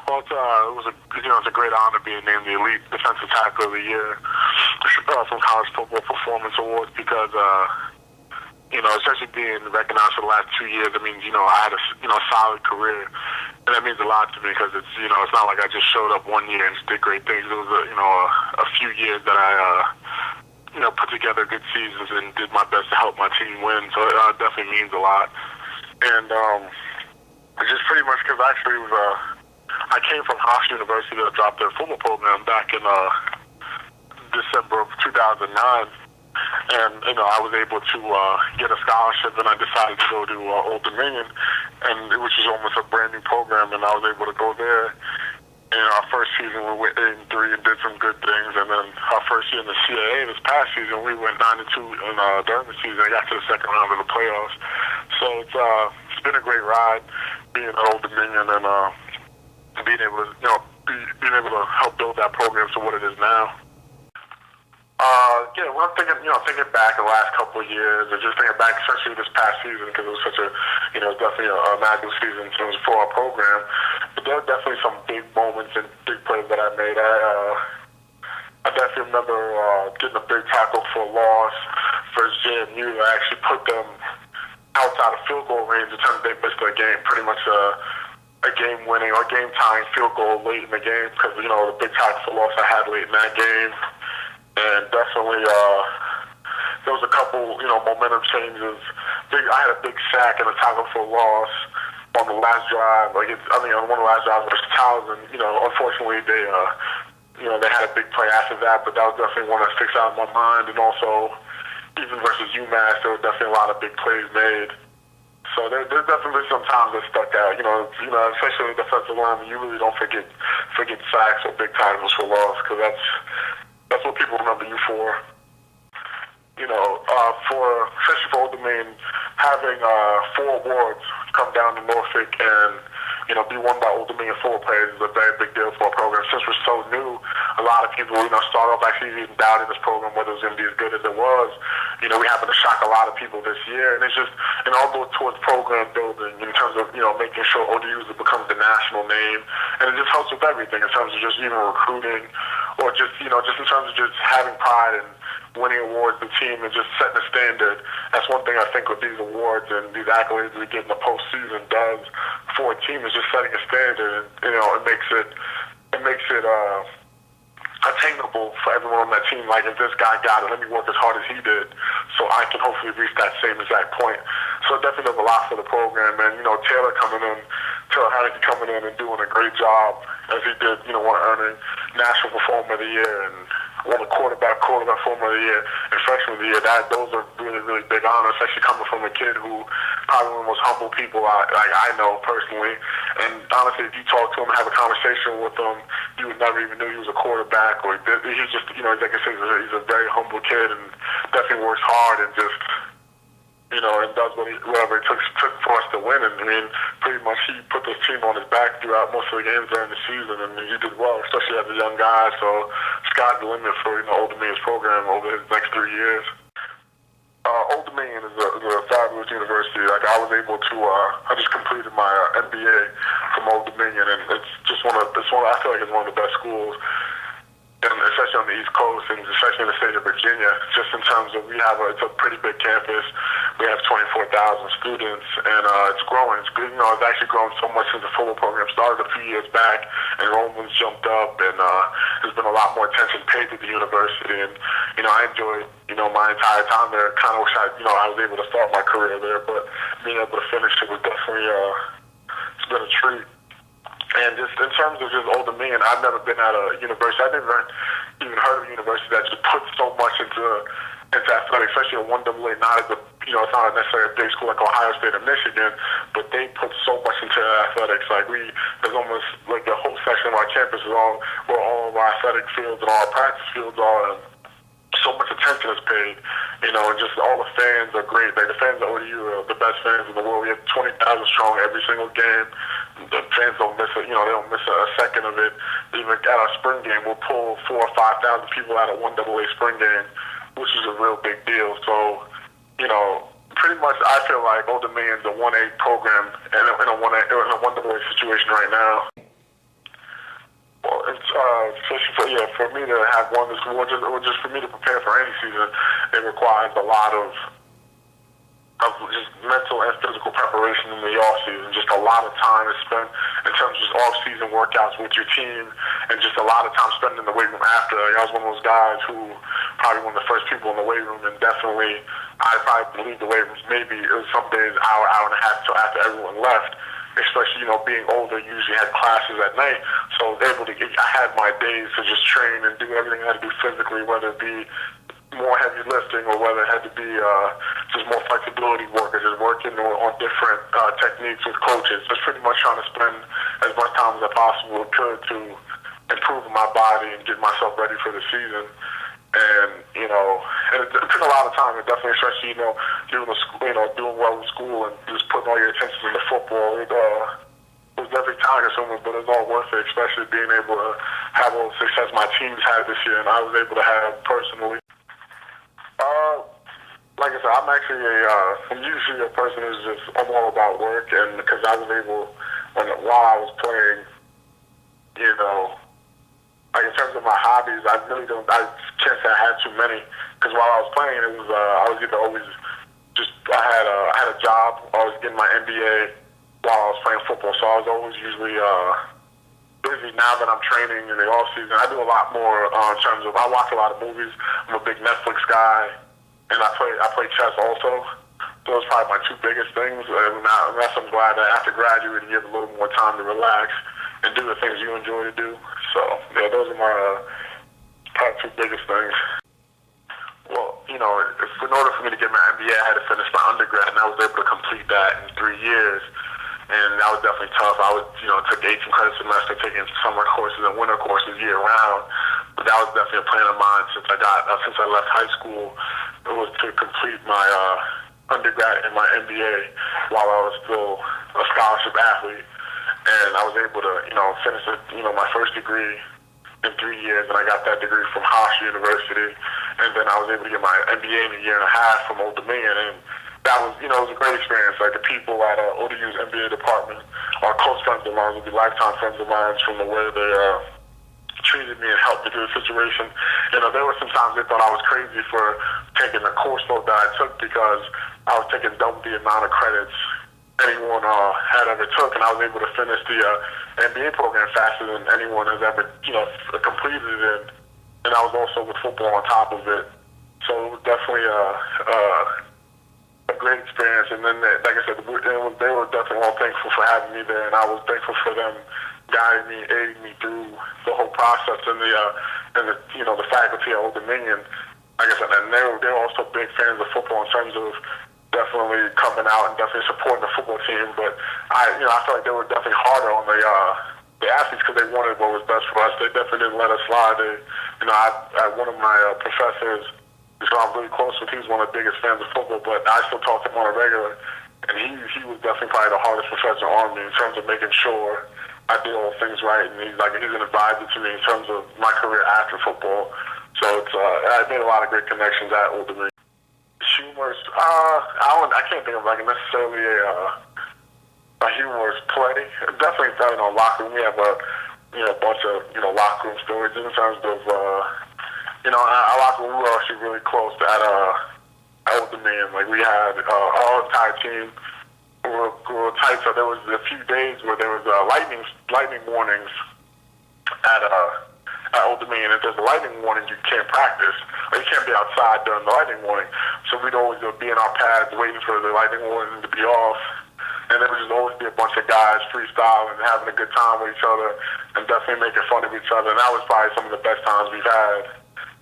Well, it's a great honor being named the Elite Defensive Tackle of the Year from College Football Performance Awards because, especially being recognized for the last 2 years, it means, I had a solid career. And that means a lot to me because it's not like I just showed up one year and just did great things. It was, a few years that I, put together good seasons and did my best to help my team win. So it definitely means a lot. And it's just pretty much because actually it was, I came from Hofstra University to drop their football program back in December of 2009. And, I was able to get a scholarship, and I decided to go to Old Dominion, which is almost a brand new program, and I was able to go there. And our first season, we went 8-3 and did some good things. And then our first year in the CAA this past season, we went 9-2 during the season and got to the second round of the playoffs. So it's been a great ride being at Old Dominion and being able to help build that program to what it is now. When I'm thinking back the last couple of years, or just thinking back, especially this past season, because it was such a, definitely a magical season in terms for our program. But there are definitely some big moments and big plays that I made. I definitely remember getting a big tackle for a loss for JMU. I actually put them outside of field goal range in terms of they missed a game, pretty much a game-winning or game-tying field goal late in the game because, the big tackle for loss I had late in that game. And definitely, there was a couple, momentum changes. I had a big sack and a tackle for loss on the last drive. On one of the last drives versus Towson. Unfortunately, they had a big play after that, but that was definitely one that sticks out in my mind. And also, even versus UMass, there were definitely a lot of big plays made. So there's definitely some times that stuck out. Especially the defensive line, you really don't forget sacks or big tackles for loss because that's what people remember you for. Especially for Old Dominion, having 4 awards come down to Norfolk and, be won by Old Dominion football players is a very big deal for our program. Since we're so new, a lot of people, start off actually even doubting this program, whether it was going to be as good as it was. We happened to shock a lot of people this year. And it's just, all go towards program building in terms of, making sure ODU becomes the national name. And it just helps with everything in terms of just even recruiting or just in terms of just having pride and winning awards the team and just setting a standard. That's one thing I think with these awards and these accolades we get in the postseason does for a team is just setting a standard. And, it makes it attainable for everyone on that team. Like, if this guy got it, let me work as hard as he did so I can hopefully reach that same exact point. So it definitely does a lot for the program. And, Taylor Haneke coming in and doing a great job as he did, earning National Performer of the Year and won the quarterback Performer of the Year and Freshman of the Year. Those are really, really big honors, especially coming from a kid who probably one of the most humble people I know personally. And honestly, if you talk to him and have a conversation with him, you would never even know he was a quarterback. Or he's just, like I said, he's a very humble kid and definitely works hard and just, and does whatever it took for us to win. And pretty much he put this team on his back throughout most of the games during the season, and he did well, especially as a young guy. So sky's the limit for Old Dominion's program over his next 3 years. Old Dominion is a fabulous university. Like, I was able to, I just completed my MBA from Old Dominion, and I feel like it's one of the best schools. And especially on the East Coast, and especially in the state of Virginia, just in terms of it's a pretty big campus. We have 24,000 students, and it's growing. It's good. It's actually grown so much since the football program started a few years back. Enrollment's jumped up, and there's been a lot more attention paid to the university. And I enjoyed my entire time there. Kind of wish I was able to start my career there, but being able to finish it was definitely it's been a treat. And just in terms of just Old Dominion, I've never been at a university. I've never even heard of a university that just puts so much into athletics, especially a 1AA, it's not necessarily a big school like Ohio State or Michigan, but they put so much into athletics. Like, there's almost like the whole section of our campus is where all of our athletic fields and all our practice fields are. And so much attention is paid, and just all the fans are great. Like, the fans at ODU are the best fans in the world. We have 20,000 strong every single game. The fans don't miss it. They don't miss a second of it. Even at our spring game, we'll pull 4,000 or 5,000 people out of 1AA spring game, which is a real big deal. So, pretty much I feel like Old Dominion's a 1A program in a 1AA situation right now. especially for me to have one this or just for me to prepare for any season, it requires a lot of just mental and physical preparation in the off season. Just a lot of time is spent in terms of just off season workouts with your team, and just a lot of time spent in the weight room after. Like, I was one of those guys who probably one of the first people in the weight room, and definitely I probably leave the weight rooms maybe it was some days hour and a half till after everyone left. Especially, being older, usually had classes at night, so I was able to I had my days to just train and do everything I had to do physically, whether it be more heavy lifting or whether it had to be just more flexibility work or just working on different techniques with coaches. Just pretty much trying to spend as much time as I possibly could to improve my body and get myself ready for the season. And and it took a lot of time. And definitely, especially doing well in school and just putting all your attention into football. It was definitely time consuming, but it's all worth it. Especially being able to have all the success my teams had this year, and I was able to have personally. Like I said, I'm usually a person I'm all about work, and because I was able, while I was playing, like in terms of my hobbies, I can't say I had too many, because while I was playing, it was, I was either always I had a job, I was getting my MBA while I was playing football, so I was always usually, busy. Now that I'm training in the off season, I do a lot more in terms of I watch a lot of movies. I'm a big Netflix guy, and I play chess also. Those are probably my two biggest things. And that's I'm glad that after graduating, you have a little more time to relax and do the things you enjoy to do. So yeah, those are my probably two biggest things. Well, in order for me to get my MBA, I had to finish my undergrad, and I was able to complete that in 3 years. And that was definitely tough. I took 18 credit semester, taking summer courses and winter courses year round. But that was definitely a plan of mine since I left high school. It was to complete my undergrad and my MBA while I was still a scholarship athlete. And I was able to, finish my first degree in 3 years, and I got that degree from Hofstra University. And then I was able to get my MBA in a year and a half from Old Dominion. And that was, it was a great experience. Like, the people at ODU's MBA department are close friends of mine, will be lifetime friends of mine from the way they treated me and helped me through the situation. There were some times they thought I was crazy for taking the course load that I took, because I was taking double the amount of credits anyone had ever took, and I was able to finish the MBA program faster than anyone has ever, completed it. And I was also with football on top of it. So it was definitely a great experience. And then, like I said, they were definitely all thankful for having me there, and I was thankful for them guiding me, aiding me through the whole process. And the faculty at Old Dominion, like I said, and they were also big fans of football in terms of definitely coming out and definitely supporting the football team. But I feel like they were definitely harder on the athletes, because they wanted what was best for us. They definitely didn't let us slide. One of my professors, who I'm really close with, he's one of the biggest fans of football, but I still talk to him on a regular, and he was definitely probably the hardest professor on me in terms of making sure I did all things right, and he's an advisor to me in terms of my career after football. So I made a lot of great connections at Old Dominion. Humorous, I can't think of necessarily a humorous play. Definitely done in our locker room. We have a bunch of locker room stories in terms of our locker room. We were actually really close at Old Dominion. Like, we had our entire team. We were tight. So there was a few days where there was lightning warnings at Old Dominion. If there's a lightning warning, you can't practice, or you can't be outside during the lightning warning. So we'd always be in our pads waiting for the lightning warning to be off. And there would just always be a bunch of guys freestyling and having a good time with each other, and definitely making fun of each other. And that was probably some of the best times we've had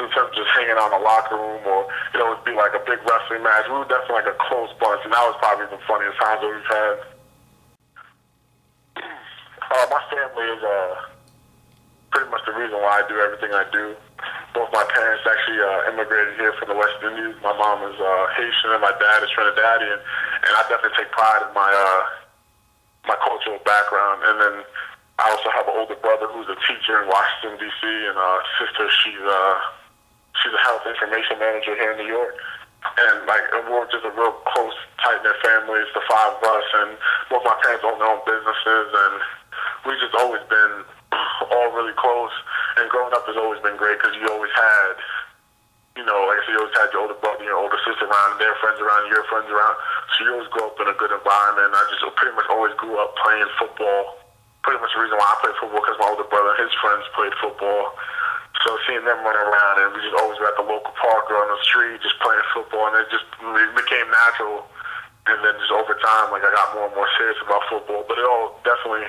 in terms of just hanging out in the locker room, or it would be like a big wrestling match. We were definitely like a close bunch, and that was probably the funniest times that we've had. My family is pretty much the reason why I do everything I do. Both my parents actually immigrated here from the West Indies. My mom is Haitian and my dad is Trinidadian, and I definitely take pride in my cultural background. And then I also have an older brother who's a teacher in Washington, D.C., and a sister, she's a health information manager here in New York. And we're just a real close, tight-knit family. It's the five of us, and both my parents own their own businesses, and we've just always been all really close. And growing up has always been great because you always had, like I said, you always had your older brother, your older sister around, and their friends around, your friends around. So you always grew up in a good environment. I just pretty much always grew up playing football. Pretty much the reason why I played football because my older brother and his friends played football. So seeing them run around, and we just always were at the local park or on the street just playing football, and it became natural. And then just over time, like I got more and more serious about football. But it all definitely,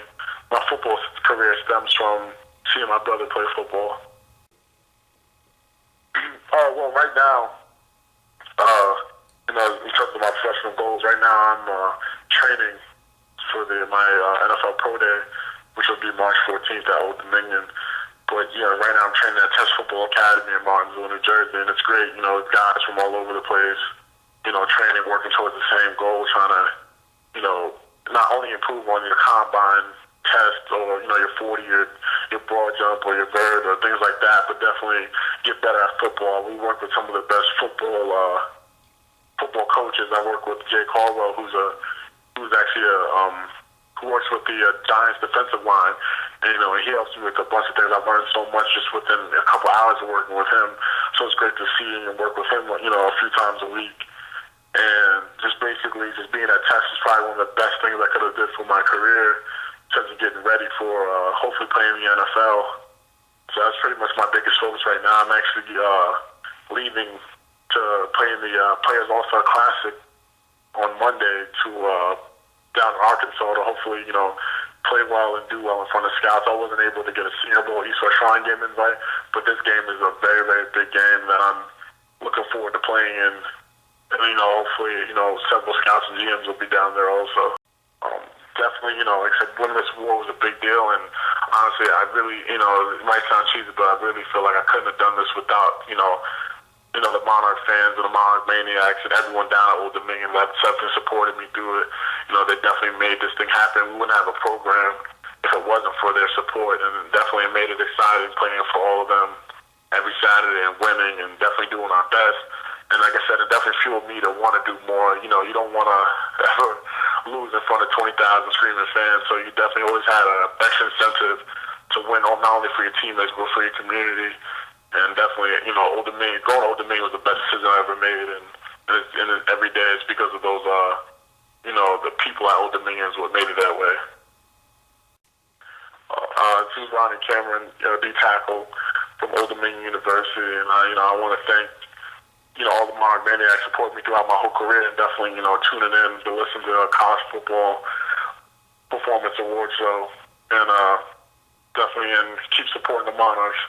my football career stems from seeing my brother play football. Well, right now, in terms of my professional goals, right now I'm training for my NFL Pro Day, which will be March 14th at Old Dominion. But right now I'm training at Test Football Academy in Martinsville, New Jersey, and it's great. Guys from all over the place, training, working towards the same goal, trying to, not only improve on your combine test or your 40, your broad jump or your vert or things like that, but definitely get better at football. We work with some of the best football coaches. I work with Jay Caldwell, who works with the Giants defensive line, and he helps me with a bunch of things. I've learned so much just within a couple hours of working with him. So it's great to see and work with him, a few times a week. And just basically just being at Test is probably one of the best things I could have did for my career in terms of getting ready for hopefully playing in the NFL. So that's pretty much my biggest focus right now. I'm actually leaving to play in the Players All-Star Classic on Monday to down in Arkansas to hopefully, play well and do well in front of scouts. I wasn't able to get a Senior Bowl East West Shrine game invite, but this game is a very, very big game that I'm looking forward to playing in. And, hopefully, several scouts and GMs will be down there also. Definitely, like I said, winning this war was a big deal, and honestly, I really, it might sound cheesy, but I really feel like I couldn't have done this without, the Monarch fans and the Monarch Maniacs and everyone down at Old Dominion that definitely supported me through it. They definitely made this thing happen. We wouldn't have a program if it wasn't for their support, and definitely made it exciting playing for all of them every Saturday and winning and definitely doing our best. And like I said, it definitely fueled me to want to do more. You don't want to ever lose in front of 20,000 screaming fans, so you definitely always had an extra incentive to win, not only for your teammates, but for your community. And definitely, Old Dominion, going to Old Dominion was the best decision I ever made, and every day it's because of those, the people at Old Dominion is what made it that way. This is Ronnie Cameron, D tackle from Old Dominion University, and I want to thank all the Monarch Maniacs support me throughout my whole career, and definitely tuning in to listen to College Football Performance Award Show, and definitely keep supporting the Monarchs.